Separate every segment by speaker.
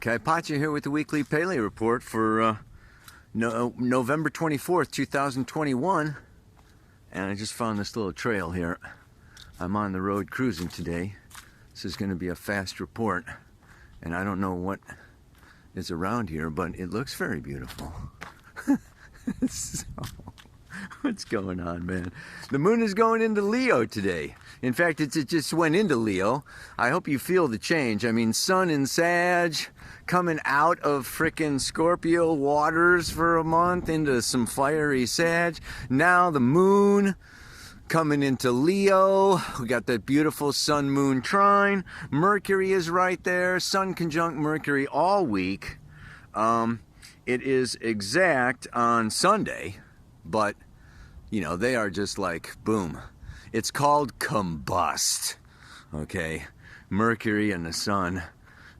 Speaker 1: Okay, Pacha here with the weekly Pele Report for November 24th, 2021. And I just found this little trail here. I'm on the road cruising today. This is going to be a fast report. And I don't know what is around here, but it looks very beautiful. So, what's going on, man? The moon is going into Leo today. In fact, it just went into Leo. I hope you feel the change. I mean, sun in Sag, coming out of frickin' Scorpio waters for a month into some fiery Sag. Now the moon coming into Leo. We got that beautiful sun-moon trine. Mercury is right there. Sun conjunct Mercury all week. It is exact on Sunday, but you know, they are just like, boom. It's called combust, okay? Mercury and the sun,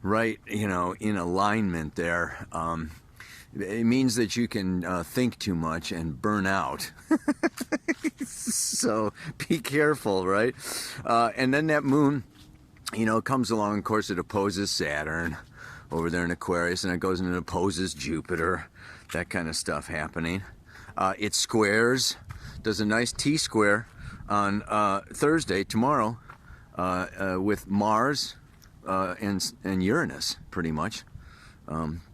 Speaker 1: right, you know, in alignment there. It means that you can think too much and burn out. So be careful, right? And then that moon, you know, comes along. Of course, it opposes Saturn over there in Aquarius, and it goes and it opposes Jupiter. That kind of stuff happening. It squares, does a nice T-square on Thursday, tomorrow, with Mars and Uranus, pretty much.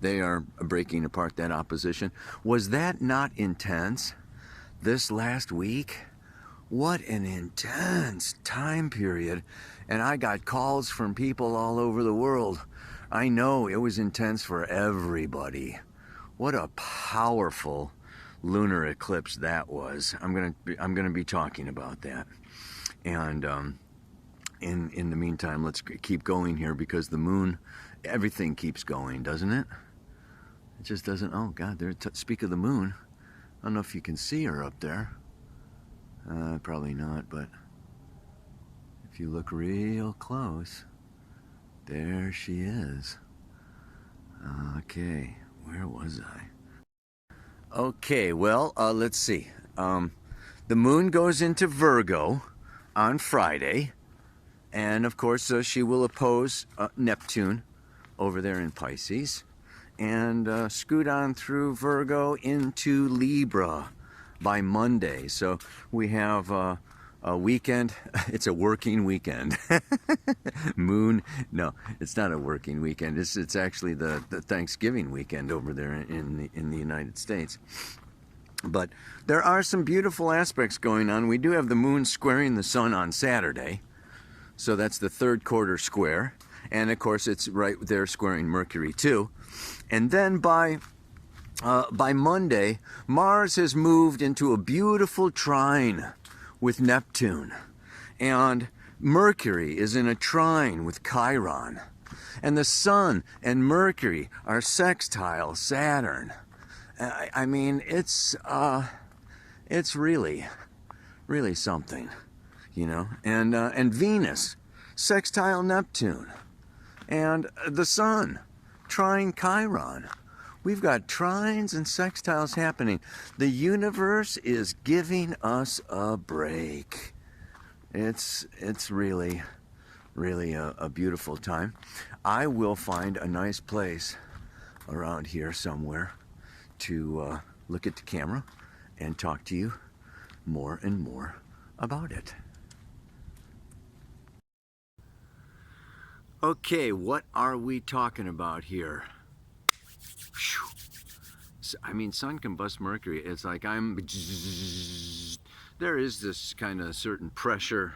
Speaker 1: They are breaking apart that opposition. Was that not intense this last week? What an intense time period. And I got calls from people all over the world. I know it was intense for everybody. What a powerful lunar eclipse that was. I'm gonna be talking about that. And in the meantime, let's keep going here, because the moon, everything keeps going, doesn't it? It just doesn't. Oh God, there. Speak of the moon, I don't know if you can see her up there. Probably not, but if you look real close, there she is. Okay, where was I? Okay, well, let's see. The moon goes into Virgo on Friday, and of course she will oppose Neptune over there in Pisces, and scoot on through Virgo into Libra by Monday. So we have a weekend. It's a working weekend. Moon, no, it's not a working weekend. It's actually the Thanksgiving weekend over there in the United States. But there are some beautiful aspects going on. We do have the moon squaring the sun on Saturday, so that's the third quarter square, and of course it's right there squaring Mercury too. And then by Monday, Mars has moved into a beautiful trine with Neptune, and Mercury is in a trine with Chiron, and the Sun and Mercury are sextile Saturn. I mean, it's really something, you know. And Venus sextile Neptune, and the Sun trine Chiron. We've got trines and sextiles happening. The universe is giving us a break. It's really a beautiful time. I will find a nice place around here somewhere to look at the camera and talk to you more and more about it. Okay, what are we talking about here? I mean, sun combust Mercury. It's like there is this kind of certain pressure.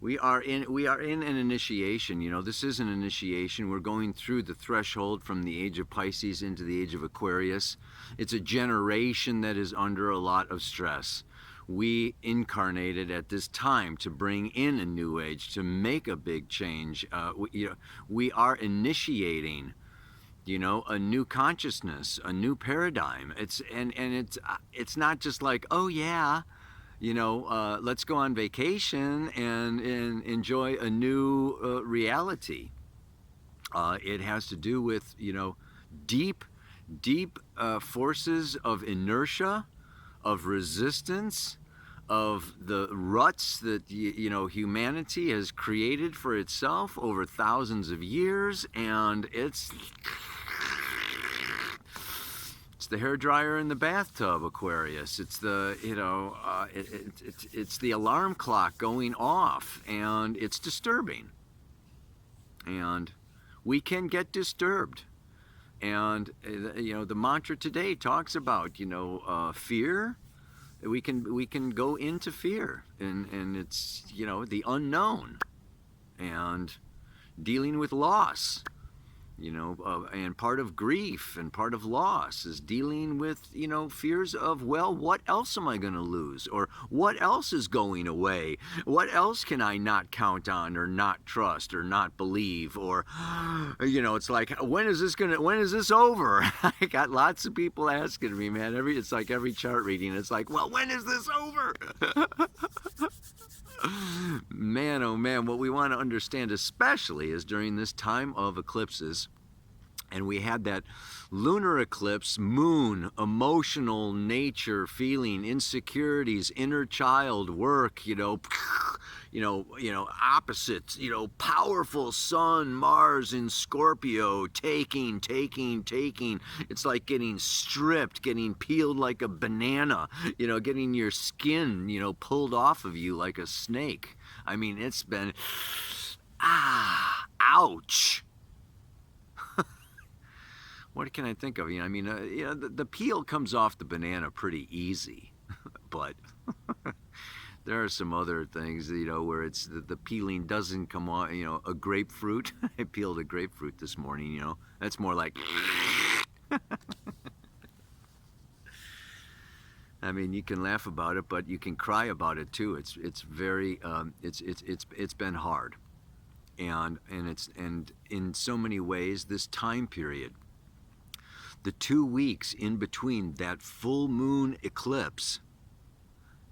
Speaker 1: We are in an initiation. You know, this is an initiation. We're going through the threshold from the age of Pisces into the age of Aquarius. It's a generation that is under a lot of stress. We incarnated at this time to bring in a new age, to make a big change. We are initiating, you know, a new consciousness, a new paradigm. It's not just like, oh yeah, you know, let's go on vacation and enjoy a new reality. It has to do with, you know, deep forces of inertia, of resistance, of the ruts that you know humanity has created for itself over thousands of years, and it's the hairdryer in the bathtub, Aquarius. It's the, it's the alarm clock going off, and it's disturbing. And we can get disturbed. And, the mantra today talks about, fear. We can go into fear, and it's, the unknown, and dealing with loss. And part of grief and part of loss is dealing with, fears of, well, what else am I going to lose? Or what else is going away? What else can I not count on or not trust or not believe? Or, it's like, when is this over? I got lots of people asking me, man, it's like every chart reading. It's like, well, when is this over? Man, oh man, what we want to understand especially is during this time of eclipses, and we had that lunar eclipse, moon, emotional nature, feeling, insecurities, inner child, work, opposites, powerful sun, Mars in Scorpio, taking. It's like getting stripped, getting peeled like a banana, getting your skin, pulled off of you like a snake. I mean, it's been, ouch. What can I think of? The peel comes off the banana pretty easy, but there are some other things, where it's the peeling doesn't come off. A grapefruit. I peeled a grapefruit this morning. That's more like. I mean, you can laugh about it, but you can cry about it too. It's very it's been hard, and in so many ways this time period. The 2 weeks in between that full moon eclipse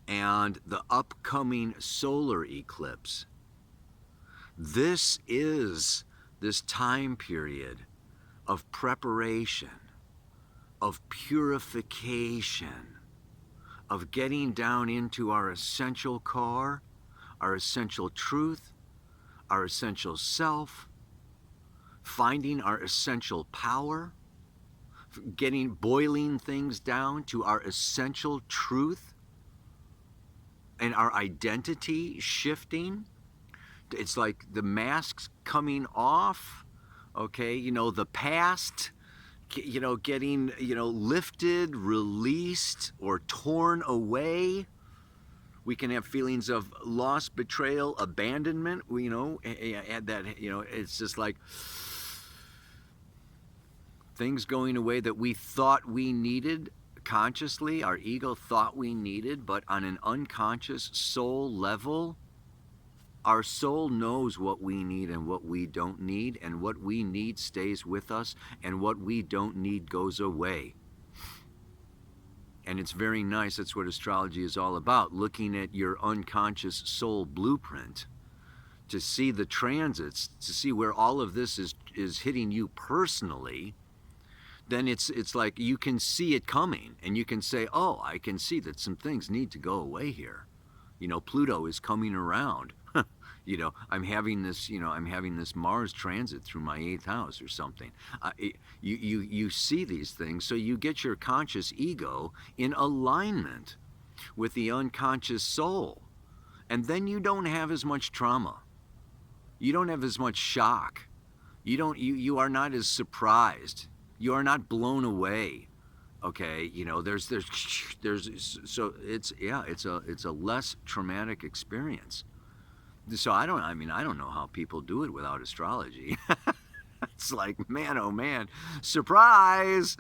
Speaker 1: and the upcoming solar eclipse. This is this time period of preparation, of purification, of getting down into our essential core, our essential truth, our essential self, finding our essential power, boiling things down to our essential truth, and our identity shifting. It's like the masks coming off, okay, the past, getting, lifted, released, or torn away. We can have feelings of loss, betrayal, abandonment, and that, it's just like things going away that we thought we needed consciously, our ego thought we needed, but on an unconscious soul level, our soul knows what we need and what we don't need, and what we need stays with us, and what we don't need goes away. And it's very nice. That's what astrology is all about, looking at your unconscious soul blueprint to see the transits, to see where all of this is hitting you personally. Then it's like you can see it coming, and you can say, oh, I can see that some things need to go away here. Pluto is coming around. I'm having this Mars transit through my 8th house or something. You see these things, so you get your conscious ego in alignment with the unconscious soul. And then you don't have as much trauma. You don't have as much shock. You are not as surprised. You are not blown away. Okay, so it's a less traumatic experience. So I don't know how people do it without astrology. It's like, man, oh man, surprise!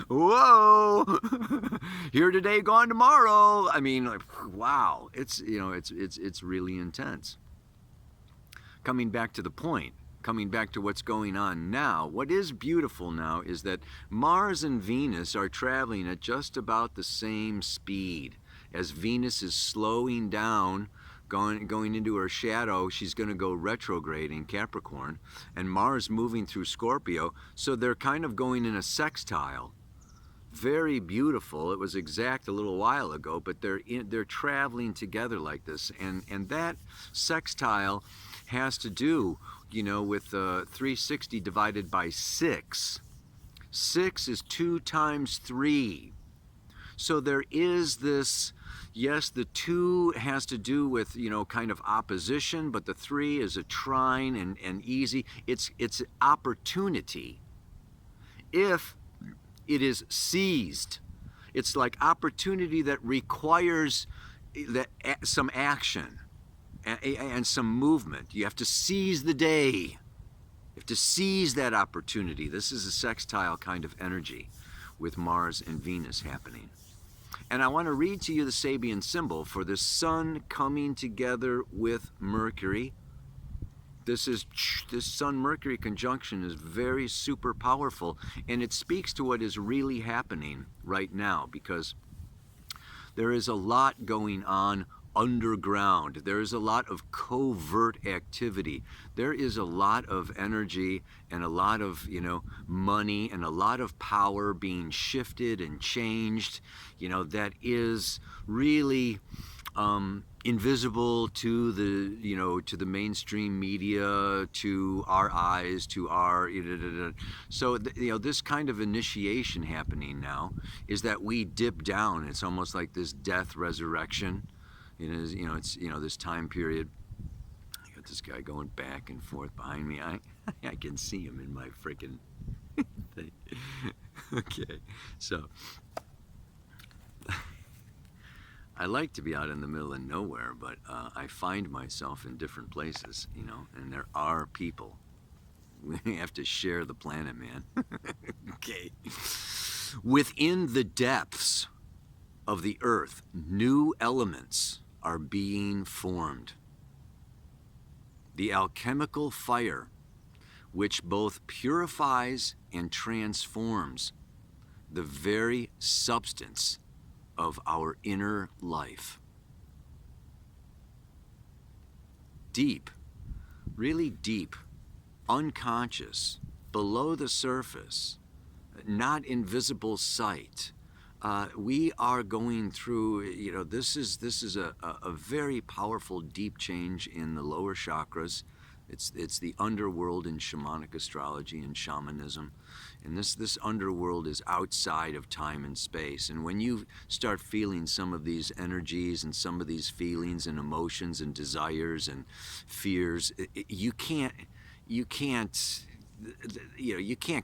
Speaker 1: Whoa! Here today, gone tomorrow. Wow, it's really intense. Coming back to the point, coming back to what's going on now, what is beautiful now is that Mars and Venus are traveling at just about the same speed. As Venus is slowing down, going into her shadow, she's going to go retrograde in Capricorn, and Mars moving through Scorpio, so they're kind of going in a sextile. Very beautiful. It was exact a little while ago, but they're traveling together like this, and that sextile has to do, with 360 divided by 6. 6 is 2 times 3. So there is this, yes, the 2 has to do with, kind of opposition, but the 3 is a trine and easy. It's opportunity. If it is seized, it's like opportunity that requires some action and some movement. You have to seize the day. You have to seize that opportunity. This is a sextile kind of energy with Mars and Venus happening. And I want to read to you the Sabian symbol for the Sun coming together with Mercury. This Sun-Mercury conjunction is very super powerful, and it speaks to what is really happening right now, because there is a lot going on underground. There is a lot of covert activity. There is a lot of energy and a lot of, money and a lot of power being shifted and changed, that is really invisible to the mainstream media, to our eyes, to our so this kind of initiation happening now is that we dip down. It's almost like this death resurrection. It's this time period. I got this guy going back and forth behind me. I can see him in my freaking thing. Okay, so I like to be out in the middle of nowhere, but I find myself in different places, and there are people. We have to share the planet, man. Okay. Within the depths of the earth, new elements are being formed. The alchemical fire, which both purifies and transforms the very substance of our inner life. Deep, really deep, unconscious, below the surface, not invisible sight. We are going through, this is a very powerful, deep change in the lower chakras. It's the underworld in shamanic astrology and shamanism. And this underworld is outside of time and space. And when you start feeling some of these energies and some of these feelings and emotions and desires and fears, you can't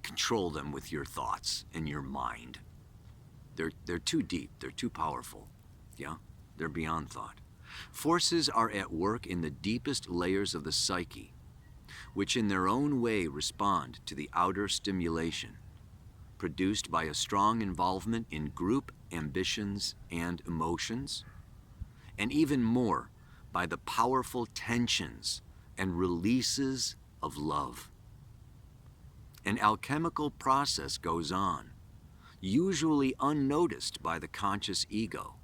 Speaker 1: control them with your thoughts and your mind. They're too deep, they're too powerful. Yeah? They're beyond thought. Forces are at work in the deepest layers of the psyche, which in their own way respond to the outer stimulation produced by a strong involvement in group ambitions and emotions, and even more by the powerful tensions and releases of love. An alchemical process goes on, usually unnoticed by the conscious ego,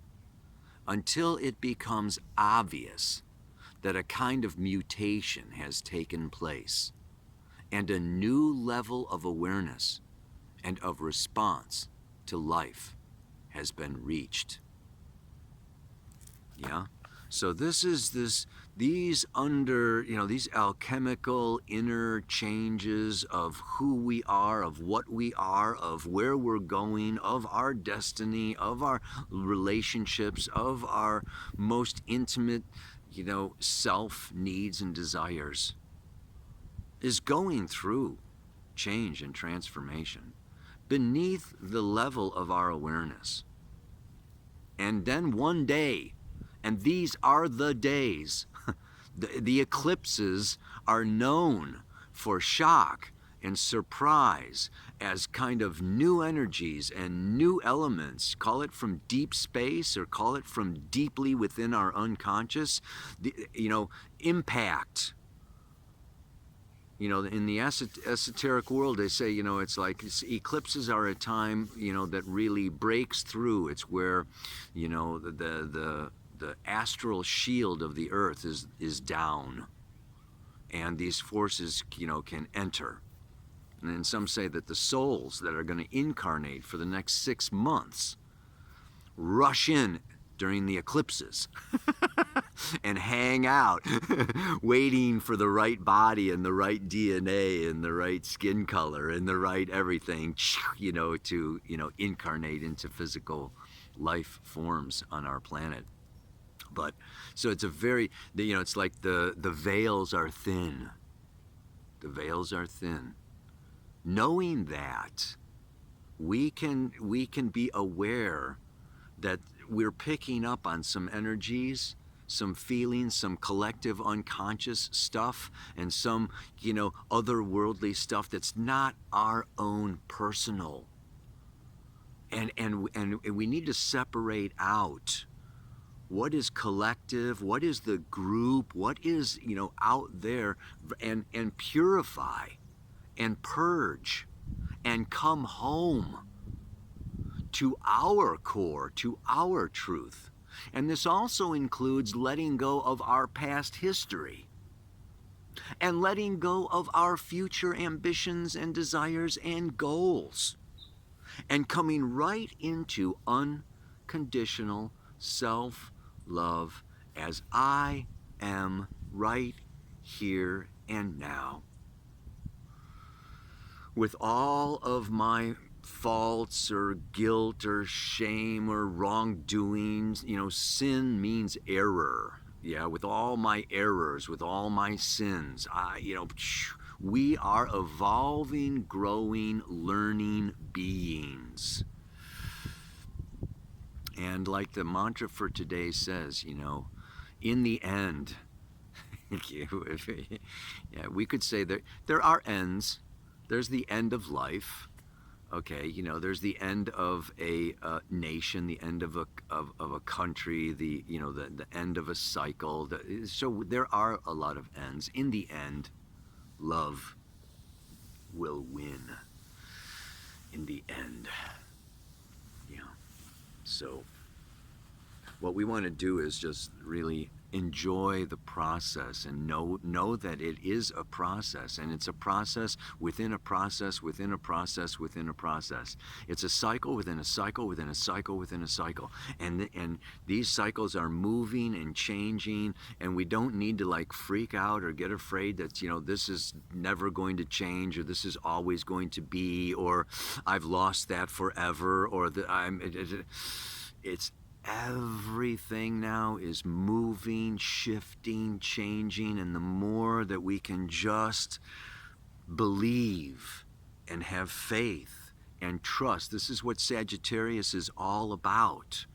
Speaker 1: until it becomes obvious that a kind of mutation has taken place and a new level of awareness and of response to life has been reached. Yeah? So these alchemical inner changes of who we are, of what we are, of where we're going, of our destiny, of our relationships, of our most intimate, self needs and desires, is going through change and transformation beneath the level of our awareness. And then one day, and these are the days, the eclipses are known for shock and surprise as kind of new energies and new elements. Call it from deep space or call it from deeply within our unconscious, impact. In the esoteric world, they say, it's like eclipses are a time, that really breaks through. It's where, the astral shield of the earth is down, and these forces, can enter. And then some say that the souls that are going to incarnate for the next 6 months rush in during the eclipses. and hang out waiting for the right body and the right DNA and the right skin color and the right everything, to incarnate into physical life forms on our planet. But so it's a very, it's like the veils are thin. The veils are thin. Knowing that, we can be aware that we're picking up on some energies, some feelings, some collective unconscious stuff, and some, otherworldly stuff that's not our own personal. And we need to separate out what is collective, what is the group, what is, out there, and purify and purge and come home to our core, to our truth. And this also includes letting go of our past history and letting go of our future ambitions and desires and goals and coming right into unconditional self-love as I am right here and now, with all of my faults or guilt or shame or wrongdoings. Sin means error. Yeah, with all my errors, with all my sins, we are evolving, growing, learning beings. And like the mantra for today says, in the end, we could say there are ends. There's the end of life. Okay, there's the end of a nation, the end of a country, the end of a cycle. So there are a lot of ends. In the end, love will win. In the end, So what we want to do is just really enjoy the process and know that it is a process, and it's a process within a process within a process within a process. It's a cycle within a cycle within a cycle within a cycle, and these cycles are moving and changing, and we don't need to freak out or get afraid that this is never going to change, or this is always going to be, or I've lost that forever, or it's everything now is moving, shifting, changing, and the more that we can just believe and have faith and trust. This is what Sagittarius is all about.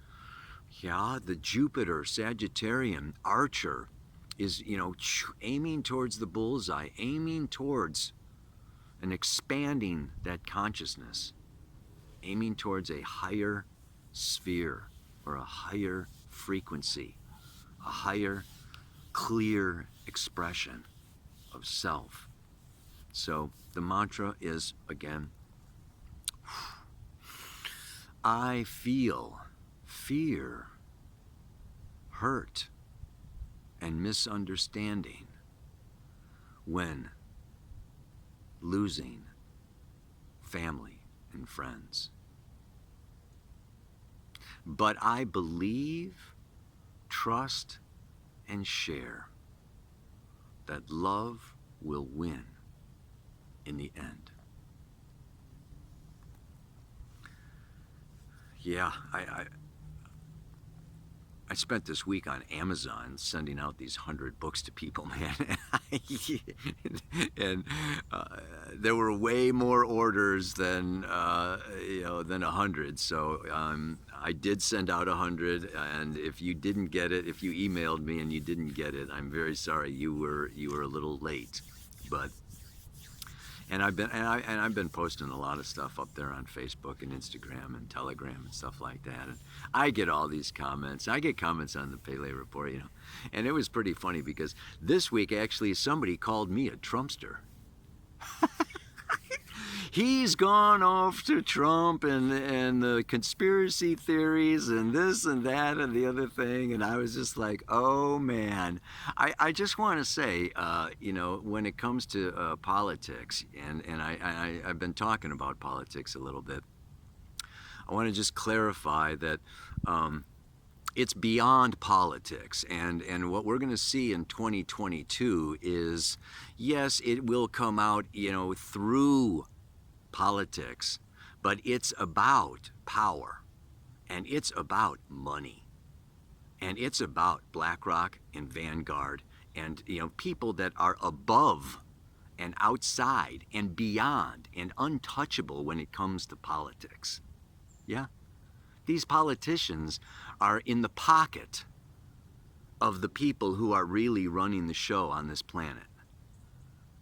Speaker 1: Yeah, the Jupiter, Sagittarian, Archer, is, aiming towards the bullseye, aiming towards and expanding that consciousness, aiming towards a higher sphere, or a higher frequency, a higher, clear expression of self. So the mantra is, again, I feel fear, hurt, and misunderstanding when losing family and friends. But I believe, trust, and share that love will win in the end. Yeah, I spent this week on Amazon sending out these 100 books to people, man. And there were way more orders than 100. So I did send out 100. And if you didn't get it, if you emailed me and you didn't get it, I'm very sorry. You were a little late. But I've been posting a lot of stuff up there on Facebook and Instagram and Telegram and stuff like that. And I get all these comments. I get comments on the Pele Report, And it was pretty funny because this week actually somebody called me a Trumpster. He's gone off to Trump and the conspiracy theories and this and that and the other thing. And I was just like, oh, man. I just want to say, when it comes to politics, and I've been talking about politics a little bit, I want to just clarify that it's beyond politics. And what we're going to see in 2022 is, yes, it will come out, through politics, but it's about power, and it's about money, and it's about BlackRock and Vanguard, and people that are above and outside and beyond and untouchable when it comes to politics. Yeah, these politicians are in the pocket of the people who are really running the show on this planet.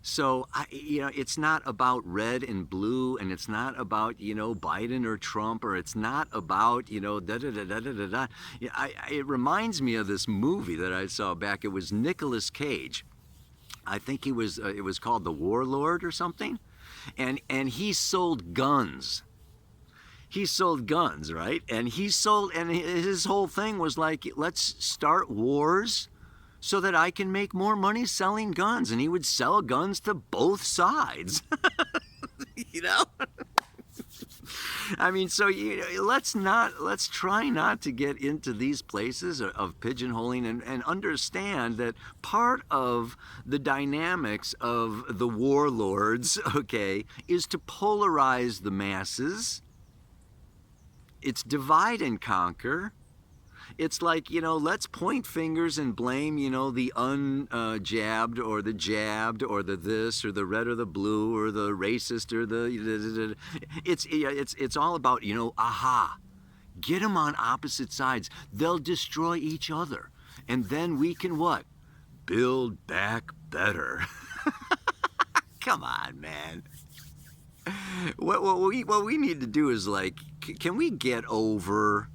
Speaker 1: So, it's not about red and blue, and it's not about, Biden or Trump, or it's not about, da-da-da-da-da-da-da. It reminds me of this movie that I saw back. It was Nicolas Cage. I think it was called The Warlord or something. And he sold guns. He sold guns, right? And his whole thing was like, let's start wars so that I can make more money selling guns. And he would sell guns to both sides. I mean, so let's try not to get into these places of pigeonholing, and understand that part of the dynamics of the warlords, okay, is to polarize the masses. It's divide and conquer. It's like, let's point fingers and blame, the unjabbed or the jabbed or the this or the red or the blue or the racist or the... It's all about, aha. Get them on opposite sides. They'll destroy each other. And then we can what? Build back better. Come on, man. What we need to do is, like, can we get over...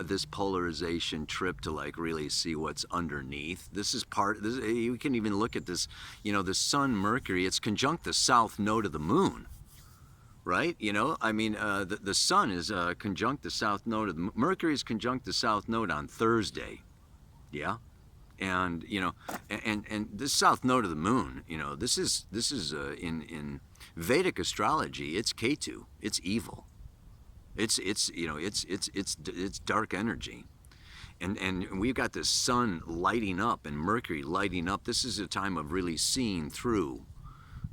Speaker 1: this polarization trip to, like, really see what's underneath. This is part. You can even look at this. The Sun, Mercury. It's conjunct the south node of the Moon, right? The Sun is conjunct the south node of the Mercury is conjunct the south node on Thursday, yeah, and and this south node of the Moon. This is in Vedic astrology. It's Ketu. It's evil. It's dark energy, and we've got the Sun lighting up and Mercury lighting up. This is a time of really seeing through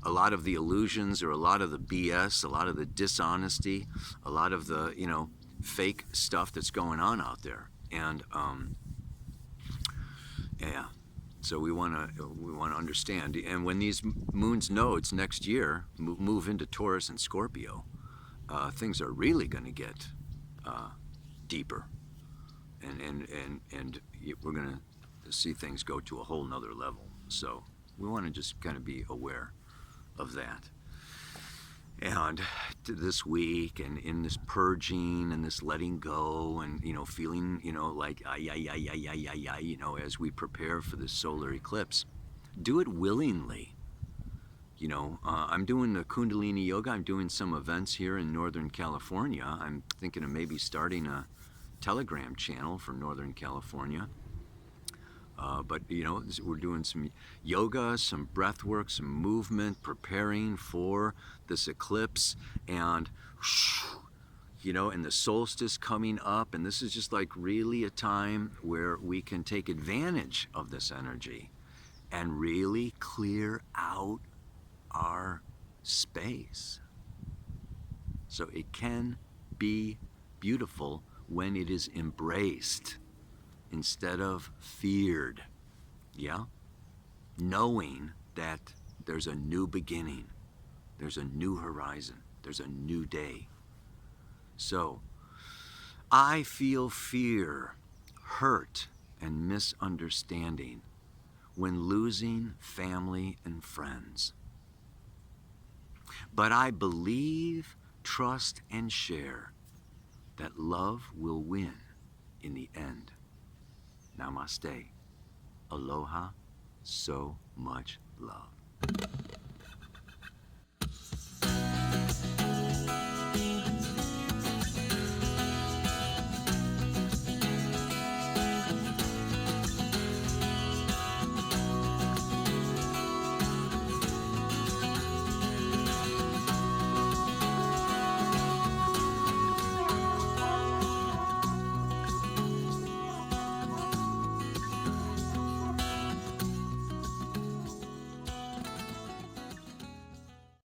Speaker 1: a lot of the illusions, or a lot of the BS, a lot of the dishonesty, a lot of the fake stuff that's going on out there. And yeah, so we want to understand. And when these moon's nodes next year move into Taurus and Scorpio, things are really going to get deeper, and we're going to see things go to a whole nother level. So we want to just kind of be aware of that. And this week, and in this purging and this letting go, and feeling like as we prepare for this solar eclipse, do it willingly. I'm doing the Kundalini Yoga. I'm doing some events here in Northern California. I'm thinking of maybe starting a Telegram channel for Northern California. But we're doing some yoga, some breath work, some movement, preparing for this eclipse, and and the solstice coming up. And this is just like really a time where we can take advantage of this energy and really clear out our space. So it can be beautiful when it is embraced instead of feared. Yeah? Knowing that there's a new beginning, there's a new horizon, there's a new day. So I feel fear, hurt, and misunderstanding when losing family and friends. But I believe, trust, and share that love will win in the end. Namaste. Aloha. So much love.